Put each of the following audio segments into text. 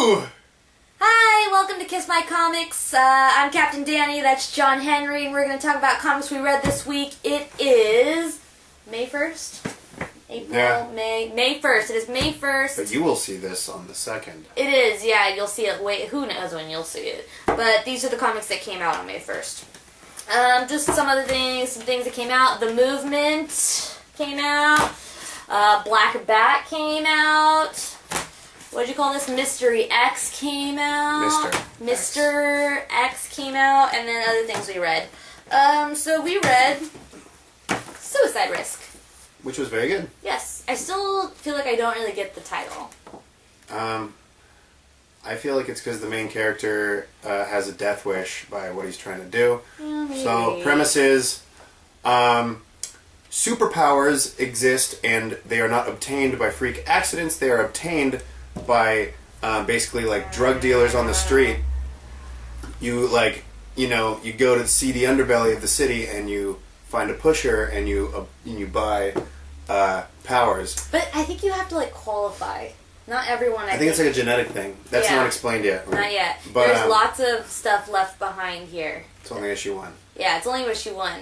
Woo! Hi, welcome to Kiss My Comics. I'm Captain Danny, that's John Henry, and we're going to talk about comics we read this week. It is May 1st? May 1st. It is May 1st. But you will see this on the 2nd. It is, yeah, you'll see it. Wait, who knows when you'll see it. But these are the comics that came out on May 1st. Just some other things, some things that came out. The Movement came out. Black Bat came out. What'd you call this? Mystery X came out. Mr. X came out, and then other things we read. So we read Suicide Risk. Which was very good. Yes. I still feel like I don't really get the title. I feel like it's because the main character has a death wish by what he's trying to do. So, premise is, superpowers exist and they are not obtained by freak accidents. They are obtained by basically like drug dealers on the street. You you go to see the underbelly of the city and you find a pusher and you buy powers. But I think you have to qualify. Not everyone. I think it's like a genetic thing. That's not explained yet. Not yet. But, there's lots of stuff left behind here. It's only issue 1. Yeah, it's only issue 1.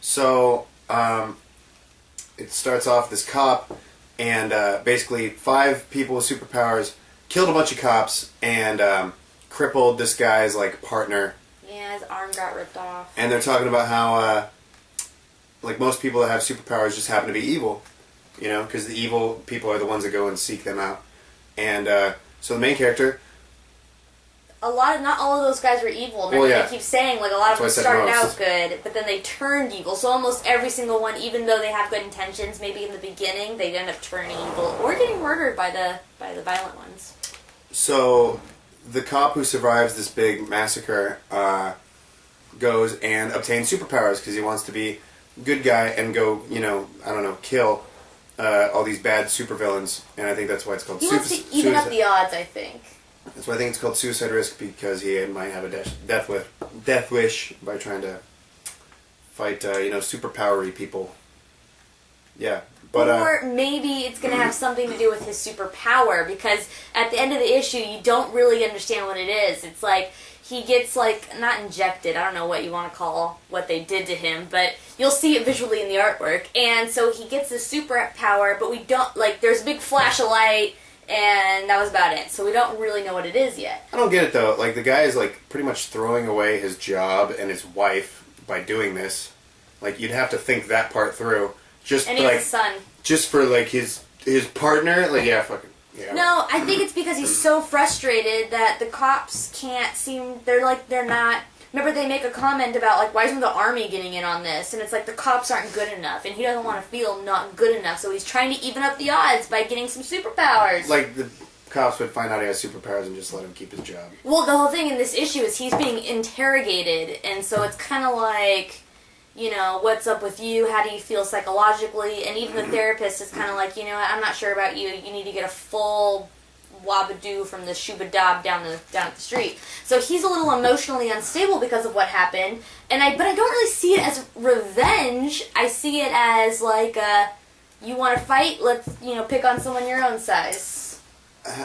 So it starts off this cop and basically 5 people with superpowers killed a bunch of cops and crippled this guy's partner. Yeah, his arm got ripped off. And they're talking about how most people that have superpowers just happen to be evil, because the evil people are the ones that go and seek them out. And so the main character. Not all of those guys were evil. Remember, they keep saying a lot of them started out good, but then they turned evil. So almost every single one, even though they have good intentions, maybe in the beginning, they end up turning evil or getting murdered by the violent ones. So the cop who survives this big massacre goes and obtains superpowers because he wants to be a good guy and go, kill all these bad supervillains. And I think that's why it's called Suicide. He wants to even up the odds, I think. That's why I think it's called Suicide Risk, because he might have a death wish by trying to fight, superpowery people. Yeah. But, or maybe it's going to have something to do with his superpower, because at the end of the issue, you don't really understand what it is. It's like he gets, not injected, I don't know what you want to call what they did to him, but you'll see it visually in the artwork. And so he gets this superpower, but we don't, there's a big flash of light, and that was about it. So we don't really know what it is yet. I don't get it, though. The guy is, pretty much throwing away his job and his wife by doing this. You'd have to think that part through. And he has a son. Just for, his partner? Yeah. No, I think it's because he's so frustrated that the cops can't seem... They're not... Remember, they make a comment about, why isn't the army getting in on this? And it's the cops aren't good enough, and he doesn't want to feel not good enough, so he's trying to even up the odds by getting some superpowers. The cops would find out he has superpowers and just let him keep his job. Well, the whole thing in this issue is he's being interrogated, and so it's kind of what's up with you? How do you feel psychologically? And even the therapist is kind of I'm not sure about you. You need to get a full wabadoo from the shubadab down at the street. So he's a little emotionally unstable because of what happened. But I don't really see it as revenge. I see it as you want to fight? Let's pick on someone your own size.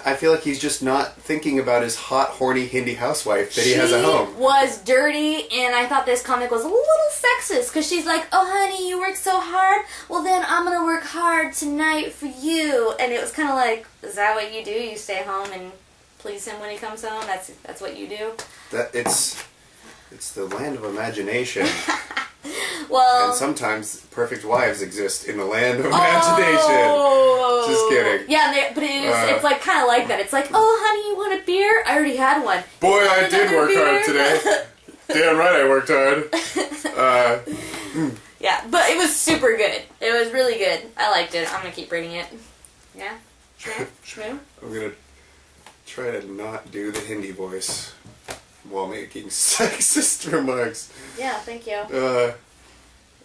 I feel like he's just not thinking about his hot, horny Hindi housewife that he has at home. She was dirty, and I thought this comic was a little sexist, because she's like, oh, honey, you work so hard? Well, then I'm going to work hard tonight for you. And it was kind of is that what you do? You stay home and please him when he comes home? That's what you do? It's the land of imagination. Well, and sometimes perfect wives exist in the land of imagination. Just kidding. Yeah, but it's kind of like that. It's oh, honey, you want a beer? I already had one. Boy, I did work hard today. Damn right I worked hard. Yeah, but it was super good. It was really good. I liked it. I'm going to keep reading it. Yeah? Shmoo? I'm going to try to not do the Hindi voice while making sexist remarks. Yeah, thank you.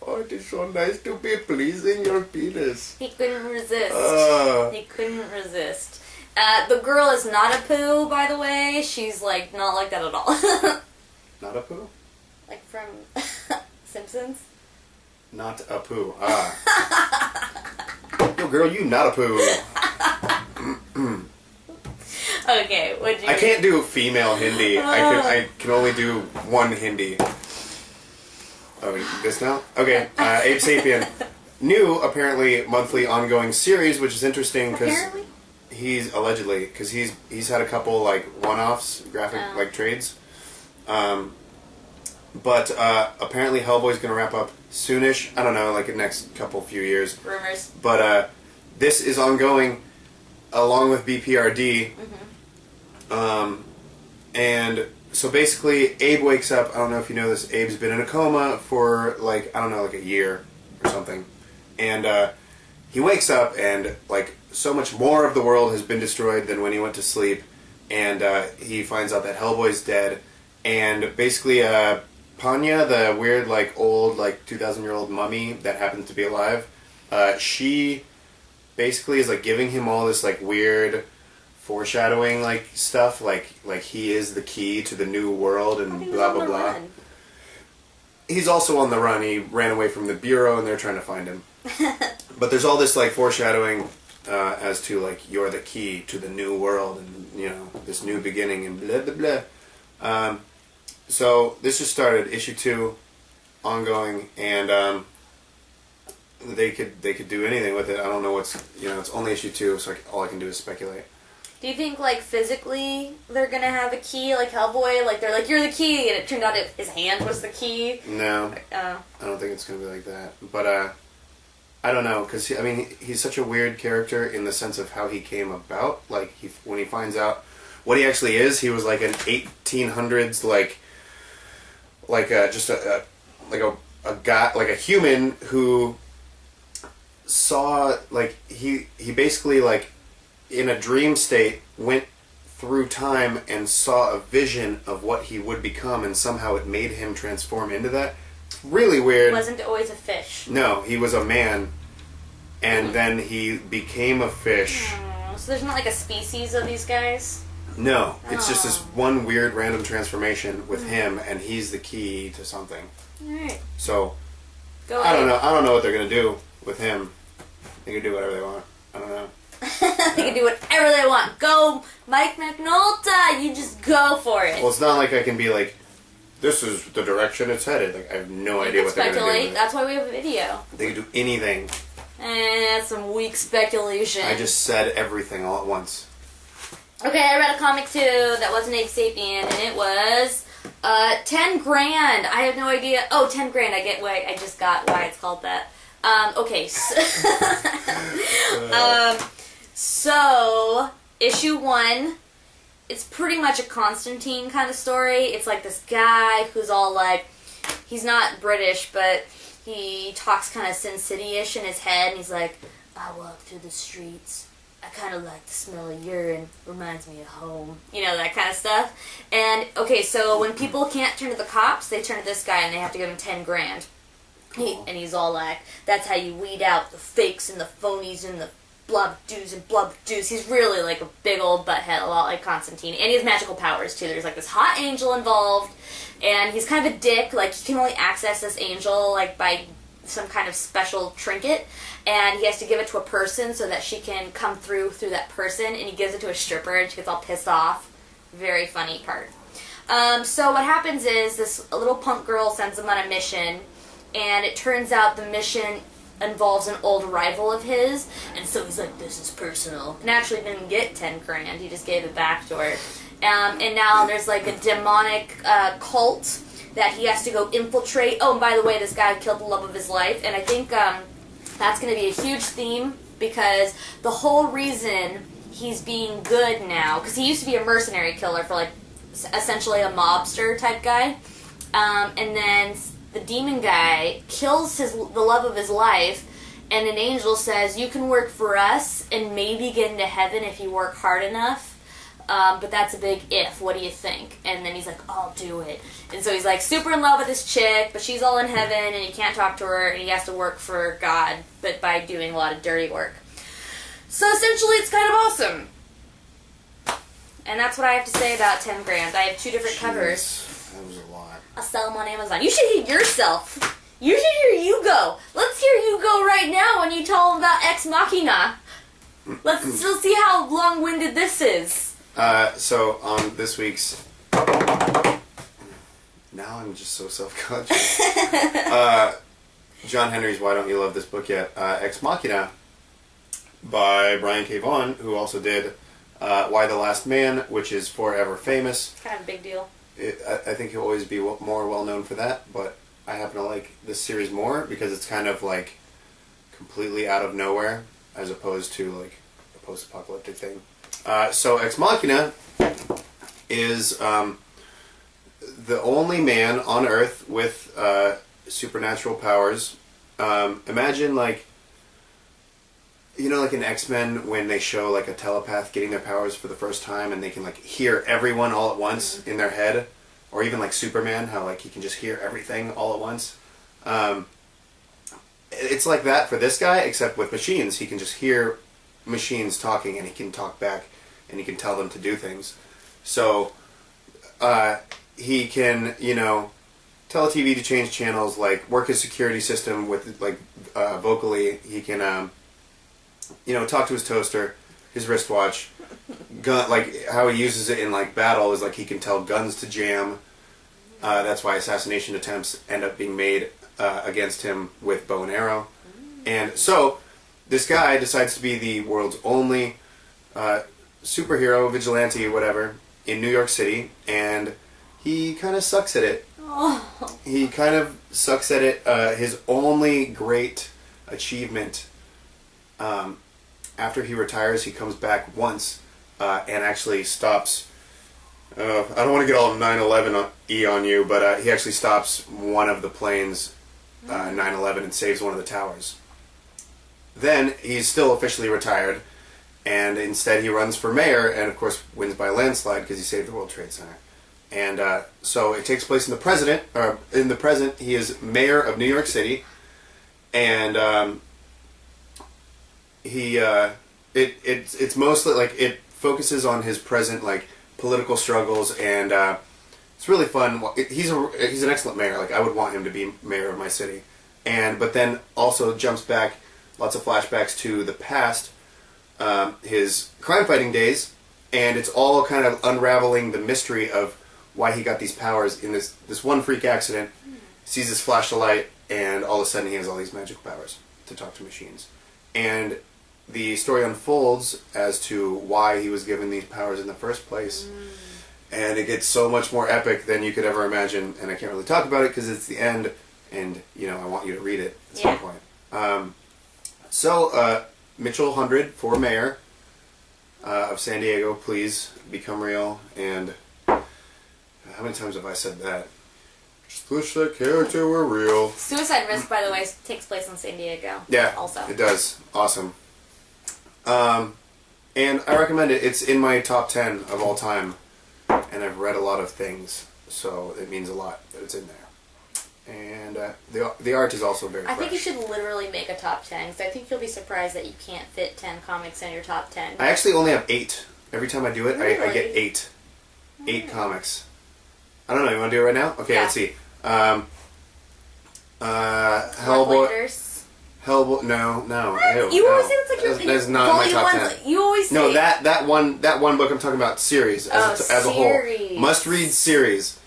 Oh, it is so nice to be pleasing your penis. He couldn't resist. He couldn't resist. The girl is not a poo, by the way. She's, not like that at all. Not a poo? From Simpsons? Not a poo. Yo, girl, you not a poo. Okay, what'd you... I can't do female Hindi. I can only do one Hindi. Oh, this now? Okay, Abe Sapien. New, apparently, monthly ongoing series, which is interesting because Apparently? he's allegedly, because he's had a couple like one-offs, graphic like trades. But apparently Hellboy's going to wrap up soonish. I don't know, like the next few years. Rumors. But this is ongoing along with BPRD. And so basically, Abe wakes up. I don't know if you know this. Abe's been in a coma for like, I don't know, like a year or something. And he wakes up and like so much more of the world has been destroyed than when he went to sleep. And he finds out that Hellboy's dead. And basically, Panya, the weird, like, old, like, 2,000-year-old mummy that happens to be alive, she basically is, like, giving him all this, like, weird foreshadowing, like, stuff, like he is the key to the new world and blah, blah, blah. Run. He's also on the run. He ran away from the Bureau, and they're trying to find him. But there's all this, like, foreshadowing as to, like, you're the key to the new world and, you know, this new beginning and blah, blah, blah. So this just started, issue 2, ongoing, and they could do anything with it. I don't know what's, you know, it's only issue 2, so all I can do is speculate. Do you think, like, physically they're gonna have a key, like Hellboy? Like, they're like, you're the key, and it turned out his hand was the key? No. Oh. I don't think it's going to be like that. But, I don't know, because, I mean, he's such a weird character in the sense of how he came about. Like, when he finds out what he actually is, he was like an 1800s, just a guy, like a human who saw, like, he basically, like, in a dream state, went through time and saw a vision of what he would become, and somehow it made him transform into that. Really weird. Wasn't always a fish. No, he was a man, and then he became a fish. Oh, so there's not like a species of these guys? No, it's just this one weird random transformation with him, and he's the key to something. Alright. So, Go I don't ahead. know. I don't know what they're gonna do with him. They can do whatever they want. I don't know. They can do whatever they want. Go, Mike McNulta! You just go for it. Well, it's not like I can be like, this is the direction it's headed. Like, I have no You idea can what they're gonna do. speculate. With it. That's why we have a video. They can do anything. That's some weak speculation. I just said everything all at once. Okay, I read a comic too that wasn't Abe Sapien, and it was 10 grand. I have no idea. Oh, 10 grand. I get why I just got why it's called that. Okay. So issue 1, it's pretty much a Constantine kind of story. It's like this guy who's all like, he's not British, but he talks kind of Sin City-ish in his head, and he's like, I walk through the streets. I kind of like the smell of urine. Reminds me of home. You know, that kind of stuff. And, okay, so when people can't turn to the cops, they turn to this guy, and they have to give him 10 grand. And he's all like, that's how you weed out the fakes and the phonies and the blub-doos and blub-doos. He's really like a big old butthead, a lot like Constantine. And he has magical powers, too. There's like this hot angel involved, and he's kind of a dick. Like, he can only access this angel, like, by some kind of special trinket, and he has to give it to a person so that she can come through that person, and he gives it to a stripper, and she gets all pissed off. Very funny part. So what happens is this little punk girl sends him on a mission, and it turns out the mission involves an old rival of his, and so he's like, this is personal. And actually didn't get 10 grand, he just gave it back to her. And now there's like a demonic cult that he has to go infiltrate. Oh, and by the way, this guy killed the love of his life, and I think that's going to be a huge theme, because the whole reason he's being good now, because he used to be a mercenary killer for like essentially a mobster type guy, and then the demon guy kills the love of his life, and an angel says, you can work for us and maybe get into heaven if you work hard enough. But that's a big if. What do you think? And then he's like, I'll do it. And so he's like super in love with this chick, but she's all in heaven, and he can't talk to her, and he has to work for God, but by doing a lot of dirty work. So essentially, it's kind of awesome. And that's what I have to say about 10 grand. I have 2 different covers. That was a lot. I'll sell them on Amazon. You should hear yourself. You should hear Hugo. Let's hear Hugo right now when you tell him about Ex Machina. Let's see how long-winded this is. So on this week's... Now I'm just so self-conscious. John Henry's Why Don't You Love This Book Yet? Ex Machina by Brian K. Vaughan, who also did Why the Last Man, which is forever famous. Kind of a big deal. I think he'll always be more well known for that, but I happen to like this series more because it's kind of like completely out of nowhere as opposed to like a post-apocalyptic thing. So Ex Machina is the only man on Earth with supernatural powers. Imagine like, you know, like in X-Men when they show like a telepath getting their powers for the first time and they can like hear everyone all at once in their head, or even like Superman, how like he can just hear everything all at once. It's like that for this guy, except with machines. He can just hear machines talking and he can talk back and he can tell them to do things. So he can, you know, tell a TV to change channels, like work his security system with like vocally. He can you know, talk to his toaster, his wristwatch, gun, like how he uses it in like battle is like he can tell guns to jam. That's why assassination attempts end up being made against him with bow and arrow. And so this guy decides to be the world's only superhero, vigilante, whatever, in New York City, and he kind of sucks at it. Oh. He kind of sucks at it. His only great achievement, after he retires, he comes back once and actually stops. I don't want to get all 9/11 on you, but he actually stops one of the planes, 9/11, and saves one of the towers. Then he's still officially retired, and instead he runs for mayor, and of course wins by a landslide because he saved the World Trade Center. And so it takes place in the present. He is mayor of New York City, and it's mostly like it focuses on his present like political struggles, and it's really fun. He's an excellent mayor. Like I would want him to be mayor of my city, but then also jumps back, lots of flashbacks to the past, his crime fighting days, and it's all kind of unraveling the mystery of why he got these powers in this one freak accident. Sees this flash of light, and all of a sudden he has all these magical powers to talk to machines. And the story unfolds as to why he was given these powers in the first place. And it gets so much more epic than you could ever imagine. And I can't really talk about it because it's the end, and you know I want you to read it at some point. So Mitchell 100 for mayor of San Diego, please become real. And how many times have I said that? Just wish that character were real. Suicide Risk, by the way, takes place in San Diego. Yeah, also it does. Awesome. And I recommend it. It's in my top 10 of all time, and I've read a lot of things, so it means a lot that it's in there. And the art is also very fresh. I think you should literally make a top 10, because I think you'll be surprised that you can't fit 10 comics in your top 10. I actually only have 8. Every time I do it, Really? I get 8. 8 comics. I don't know, you want to do it right now? Okay, Yeah. let's see. Hellboy. Hellboy. No. What? You always say it's like your That's not my top 10. You always say No, that one book I'm talking about series as a whole. Must read series.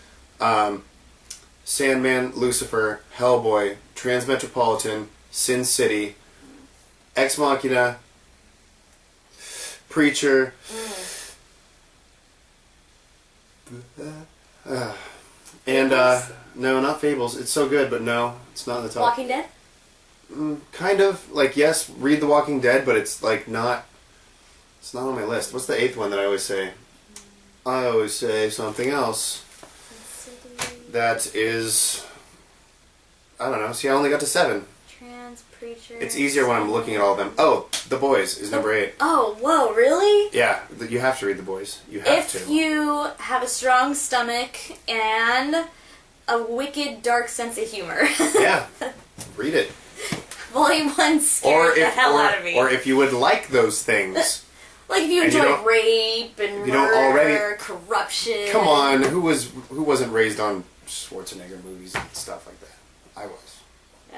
Sandman, Lucifer, Hellboy, Transmetropolitan, Sin City, Ex Machina, Preacher. And no, not Fables. It's so good, but no, it's not in the top. Walking Dead? Kind of. Like, yes, read The Walking Dead, but it's like not. It's not on my list. What's the 8th one that I always say? I always say something else. That is. I don't know. See, I only got to 7. Preacher. It's easier when I'm looking at all of them. Oh, The Boys is number 8. Oh, whoa, really? Yeah, you have to read The Boys. You have to. If you have a strong stomach and a wicked, dark sense of humor. Yeah, read it. Volume 1 scared the hell out of me. Or if you would like those things. Like if you And you enjoy don't- rape and you don't already- murder, corruption. Come on, who wasn't raised on Schwarzenegger movies and stuff like that? I was.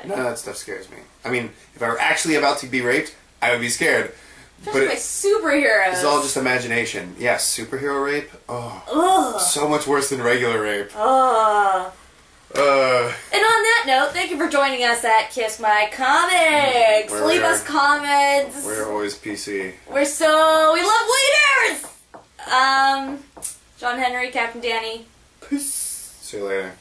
None of that stuff scares me. I mean, if I were actually about to be raped, I would be scared. Especially by superheroes. It's all just imagination. Yes, superhero rape. Oh, Ugh. so much worse than regular rape. Ugh. And on that note, thank you for joining us at Kiss My Comics. Leave us comments. We're always PC. We love leaders. John Henry, Captain Danny. Peace. See you later.